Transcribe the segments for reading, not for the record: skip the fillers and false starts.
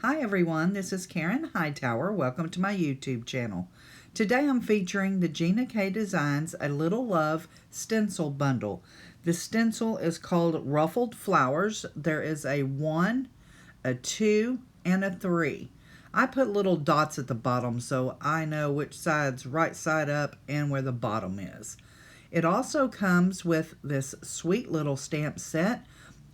Hi everyone, this is Karen Hightower. Welcome to my YouTube channel. Today I'm featuring the Gina K Designs A Little Love Stencil Bundle. The stencil is called Ruffled Flowers. There is a 1, a 2, and a 3. I put little dots at the bottom so I know which side's right side up and where the bottom is. It also comes with this sweet little stamp set.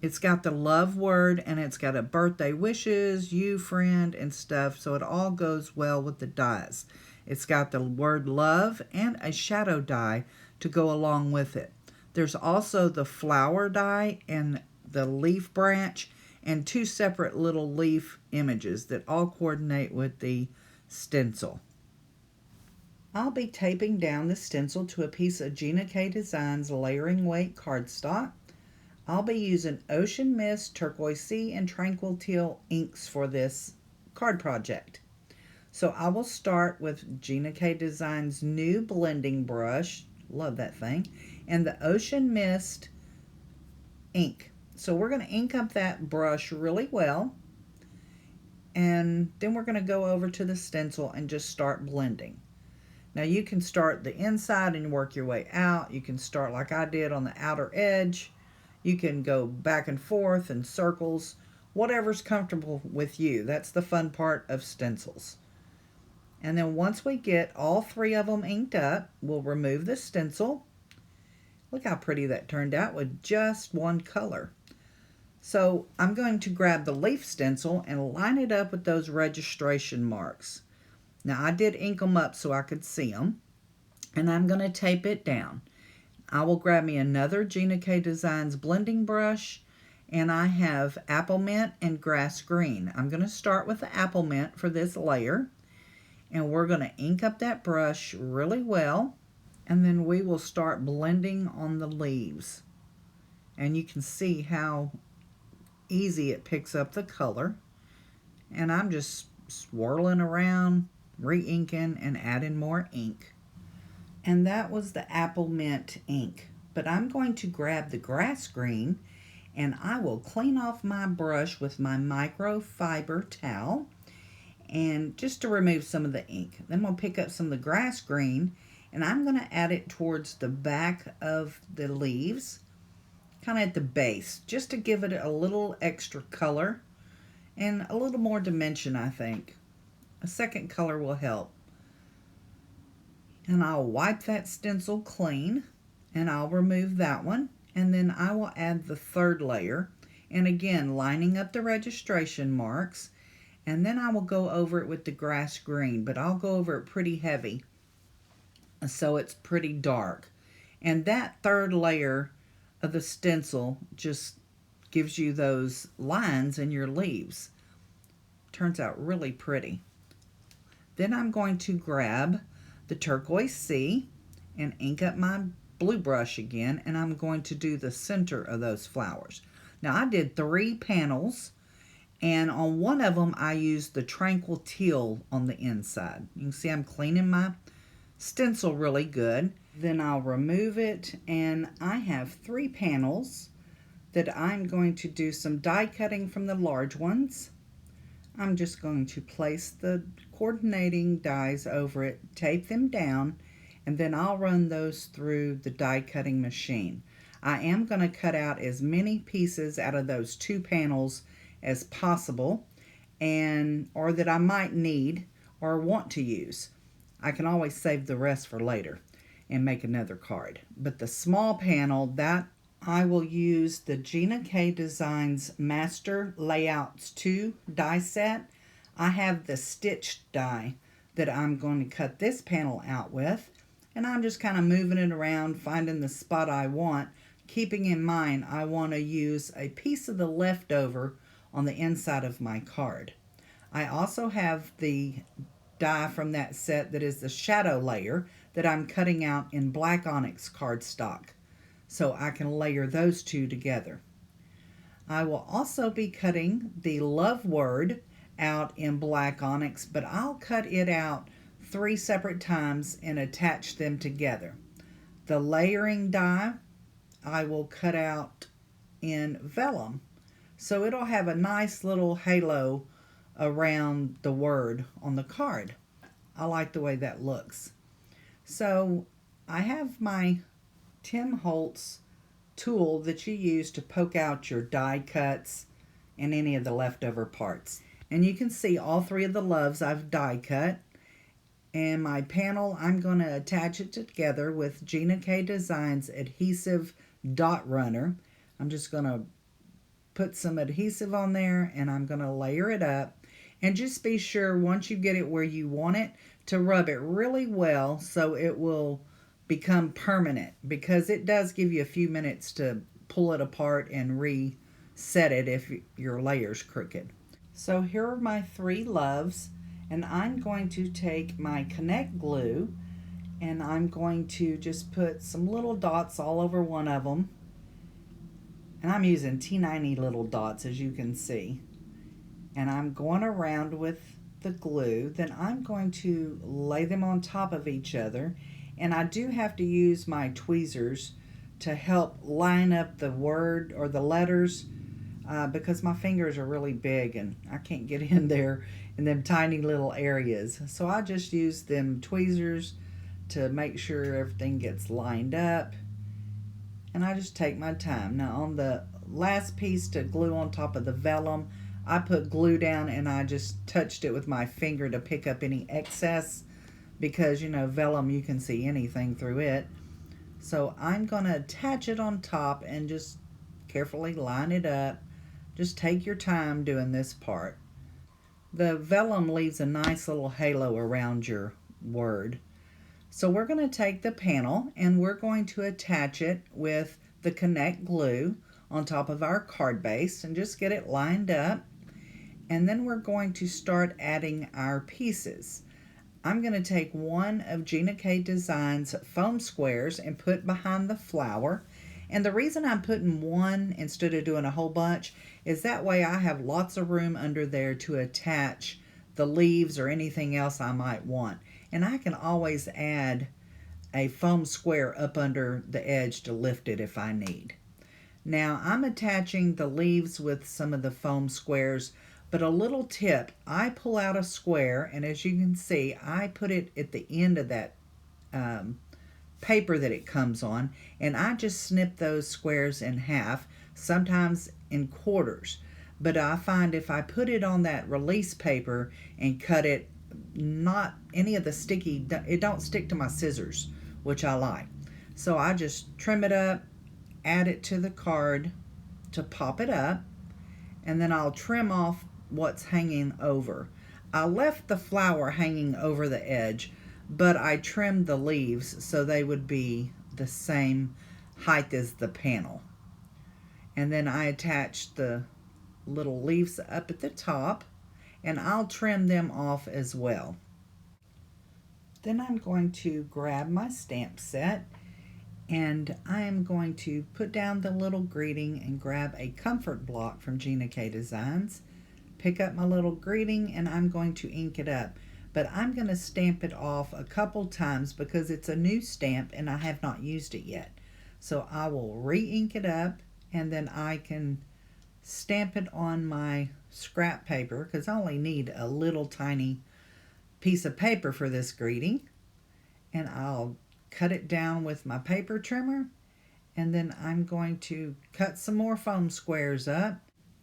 It's got the love word and it's got a birthday wishes, you friend, and stuff, so it all goes well with the dies. It's got the word love and a shadow die to go along with it. There's also the flower die and the leaf branch and 2 separate little leaf images that all coordinate with the stencil. I'll be taping down the stencil to a piece of Gina K Designs layering weight cardstock. I'll be using Ocean Mist, Turquoise Sea, and Tranquil Teal inks for this card project. So I will start with Gina K Designs' new blending brush, love that thing, and the Ocean Mist ink. So we're going to ink up that brush really well, and then we're going to go over to the stencil and just start blending. Now you can start the inside and work your way out. You can start like I did on the outer edge. You can go back and forth in circles, whatever's comfortable with you. That's the fun part of stencils. And then once we get all 3 of them inked up, we'll remove the stencil. Look how pretty that turned out with just one color. So I'm going to grab the leaf stencil and line it up with those registration marks. Now I did ink them up so I could see them, and I'm going to tape it down. I will grab me another Gina K Designs blending brush, and I have apple mint and grass green. I'm going to start with the apple mint for this layer, and we're going to ink up that brush really well, and then we will start blending on the leaves. And you can see how easy it picks up the color, and I'm just swirling around, re-inking, and adding more ink. And that was the apple mint ink. But I'm going to grab the grass green and I will clean off my brush with my microfiber towel and just to remove some of the ink. Then we'll pick up some of the grass green and I'm going to add it towards the back of the leaves, kind of at the base, just to give it a little extra color and a little more dimension, I think. A second color will help. And I'll wipe that stencil clean and I'll remove that one, and then I will add the 3rd layer, and again lining up the registration marks, and then I will go over it with the grass green, but I'll go over it pretty heavy so it's pretty dark. And that 3rd layer of the stencil just gives you those lines in your leaves. Turns out really pretty. Then I'm going to grab the Turquoise Sea and ink up my blue brush again, and I'm going to do the center of those flowers. Now I did 3 panels, and on one of them I used the Tranquil Teal on the inside. You can see I'm cleaning my stencil really good. Then I'll remove it, and I have 3 panels that I'm going to do some die cutting from the large ones. I'm just going to place the coordinating dies over it, tape them down, and then I'll run those through the die cutting machine. I am going to cut out as many pieces out of those 2 panels as possible, or that I might need or want to use. I can always save the rest for later and make another card. But the small panel, that I will use the Gina K Designs Master Layouts 2 die set. I have the stitched die that I'm going to cut this panel out with, and I'm just kind of moving it around, finding the spot I want, keeping in mind I want to use a piece of the leftover on the inside of my card. I also have the die from that set that is the shadow layer that I'm cutting out in black Onyx cardstock, so I can layer those 2 together. I will also be cutting the love word out in black Onyx, but I'll cut it out 3 separate times and attach them together. The layering die I will cut out in vellum, so it'll have a nice little halo around the word on the card. I like the way that looks. So I have my Tim Holtz tool that you use to poke out your die cuts and any of the leftover parts. And you can see all three of the loves I've die cut. And my panel, I'm going to attach it together with Gina K Designs Adhesive Dot Runner. I'm just going to put some adhesive on there and I'm going to layer it up. And just be sure once you get it where you want it to rub it really well so it will become permanent, because it does give you a few minutes to pull it apart and reset it if your layer's crooked. So here are my three loves, and I'm going to take my Connect glue and I'm going to just put some little dots all over one of them. And I'm using T90 little dots, as you can see. And I'm going around with the glue. Then I'm going to lay them on top of each other. And I do have to use my tweezers to help line up the word or the letters because my fingers are really big and I can't get in there in them tiny little areas. So I just use them tweezers to make sure everything gets lined up. And I just take my time. Now on the last piece to glue on top of the vellum, I put glue down and I just touched it with my finger to pick up any excess, because you know vellum, you can see anything through it. So I'm going to attach it on top and just carefully line it up. Just take your time doing this part. The vellum leaves a nice little halo around your word. So we're going to take the panel and we're going to attach it with the Connect glue on top of our card base and just get it lined up. And then we're going to start adding our pieces. I'm going to take one of Gina K Designs foam squares and put behind the flower. And the reason I'm putting one instead of doing a whole bunch is that way I have lots of room under there to attach the leaves or anything else I might want. And I can always add a foam square up under the edge to lift it if I need. Now I'm attaching the leaves with some of the foam squares, but a little tip, I pull out a square, and as you can see, I put it at the end of that paper that it comes on, and I just snip those squares in half, sometimes in quarters. But I find if I put it on that release paper and cut it, not any of the sticky, it don't stick to my scissors, which I like. So I just trim it up, add it to the card to pop it up, and then I'll trim off what's hanging over. I left the flower hanging over the edge, but I trimmed the leaves so they would be the same height as the panel. And then I attached the little leaves up at the top, and I'll trim them off as well. Then I'm going to grab my stamp set, and I am going to put down the little greeting and grab a comfort block from Gina K Designs. Pick up my little greeting and I'm going to ink it up. But I'm going to stamp it off a couple times because it's a new stamp and I have not used it yet. So I will re-ink it up and then I can stamp it on my scrap paper, because I only need a little tiny piece of paper for this greeting. And I'll cut it down with my paper trimmer, and then I'm going to cut some more foam squares up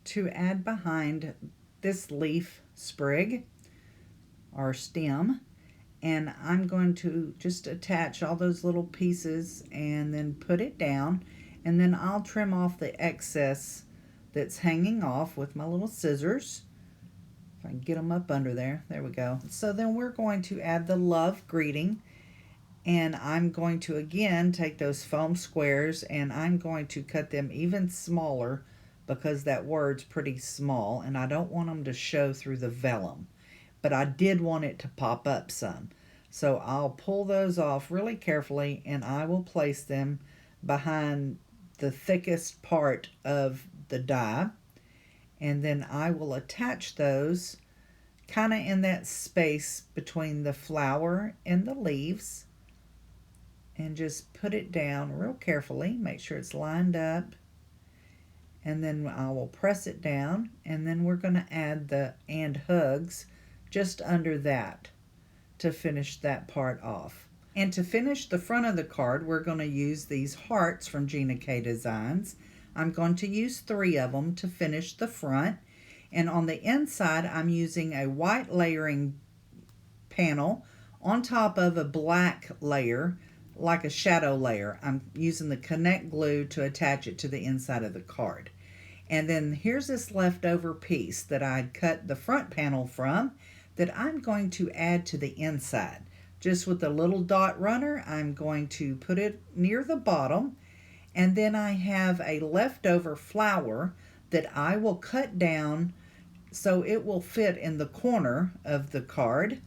to add behind this leaf sprig or stem, and I'm going to just attach all those little pieces and then put it down, and then I'll trim off the excess that's hanging off with my little scissors. If I can get them up under there. There we go. So then we're going to add the love greeting, and I'm going to again take those foam squares and I'm going to cut them even smaller because that word's pretty small and I don't want them to show through the vellum, but I did want it to pop up some. So I'll pull those off really carefully and I will place them behind the thickest part of the die, and then I will attach those kind of in that space between the flower and the leaves, and just put it down real carefully, make sure it's lined up, and then I will press it down, and then we're going to add the "and hugs" just under that to finish that part off. And to finish the front of the card, we're going to use these hearts from Gina K Designs. I'm going to use 3 of them to finish the front. And on the inside, I'm using a white layering panel on top of a black layer, like a shadow layer. I'm using the Connect glue to attach it to the inside of the card. And then here's this leftover piece that I'd cut the front panel from that I'm going to add to the inside. Just with a little dot runner, I'm going to put it near the bottom, and then I have a leftover flower that I will cut down so it will fit in the corner of the card,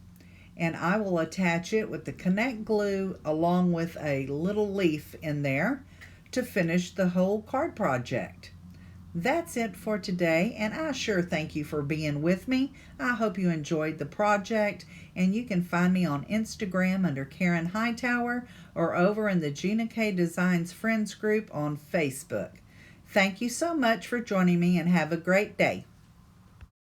and I will attach it with the Connect glue along with a little leaf in there to finish the whole card project. That's it for today, and I sure thank you for being with me. I hope you enjoyed the project, and you can find me on Instagram under Karen Hightower or over in the Gina K Designs Friends group on Facebook. Thank you so much for joining me, and have a great day.